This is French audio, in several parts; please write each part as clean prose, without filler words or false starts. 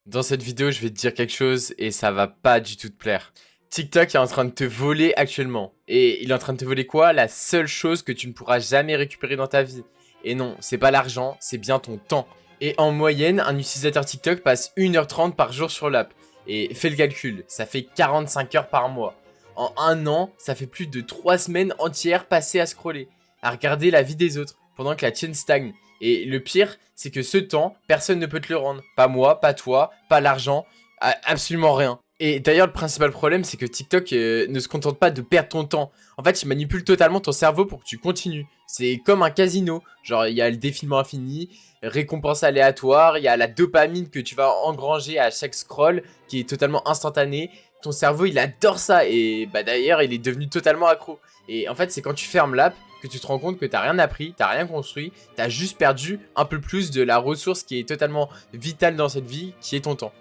Dans cette vidéo, je vais te dire quelque chose et ça va pas du tout te plaire. TikTok est en train de te voler actuellement. Et il est en train de te voler quoi? La seule chose que tu ne pourras jamais récupérer dans ta vie. Et non, c'est pas l'argent, c'est bien ton temps. Et en moyenne, un utilisateur TikTok passe 1h30 par jour sur l'app. Et fais le calcul, ça fait 45 heures par mois. En un an, ça fait plus de 3 semaines entières passées à scroller, à regarder la vie des autres, pendant que la tienne stagne. Et le pire, c'est que ce temps, personne ne peut te le rendre. Pas moi, pas toi, pas l'argent, absolument rien. Et d'ailleurs, le principal problème, c'est que TikTok ne se contente pas de perdre ton temps. En fait, il manipule totalement ton cerveau pour que tu continues. C'est comme un casino. Genre, il y a le défilement infini, récompense aléatoire, il y a la dopamine que tu vas engranger à chaque scroll qui est totalement instantané. Ton cerveau, il adore ça. Et bah d'ailleurs, il est devenu totalement accro. Et en fait, c'est quand tu fermes l'app que tu te rends compte que t'as rien appris, t'as rien construit, t'as juste perdu un peu plus de la ressource qui est totalement vitale dans cette vie, qui est ton temps.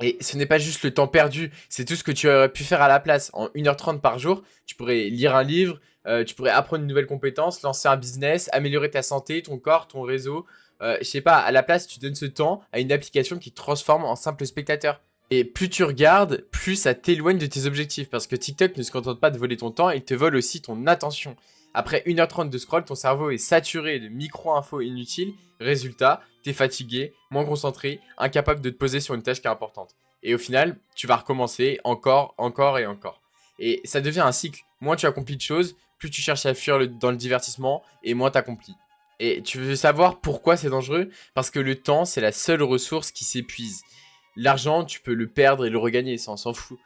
Et ce n'est pas juste le temps perdu, c'est tout ce que tu aurais pu faire à la place. En 1h30 par jour, tu pourrais lire un livre, tu pourrais apprendre une nouvelle compétence, lancer un business, améliorer ta santé, ton corps, ton réseau. Je sais pas, à la place, tu donnes ce temps à une application qui te transforme en simple spectateur. Et plus tu regardes, plus ça t'éloigne de tes objectifs. Parce que TikTok ne se contente pas de voler ton temps, il te vole aussi ton attention. Après 1h30 de scroll, ton cerveau est saturé de micro-infos inutiles. Résultat, t'es fatigué, moins concentré, incapable de te poser sur une tâche qui est importante. Et au final, tu vas recommencer encore, encore et encore. Et ça devient un cycle. Moins tu accomplis de choses, plus tu cherches à fuir dans le divertissement et moins t'accomplis. Et tu veux savoir pourquoi c'est dangereux? Parce que le temps, c'est la seule ressource qui s'épuise. L'argent, tu peux le perdre et le regagner, ça on s'en fout.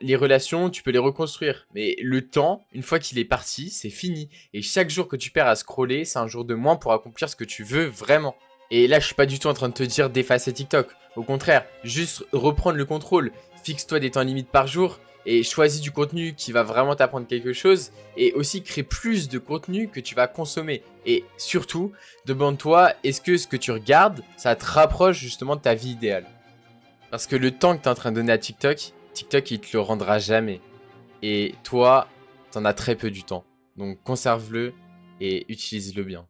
Les relations, tu peux les reconstruire. Mais le temps, une fois qu'il est parti, c'est fini. Et chaque jour que tu perds à scroller, c'est un jour de moins pour accomplir ce que tu veux vraiment. Et là, je suis pas du tout en train de te dire d'effacer TikTok. Au contraire, juste reprendre le contrôle. Fixe-toi des temps limites par jour et choisis du contenu qui va vraiment t'apprendre quelque chose. Et aussi crée plus de contenu que tu vas consommer. Et surtout, demande-toi, est-ce que ce que tu regardes, ça te rapproche justement de ta vie idéale? Parce que le temps que tu es en train de donner à TikTok, TikTok, il te le rendra jamais. Et toi, t'en as très peu du temps. Donc conserve-le et utilise-le bien.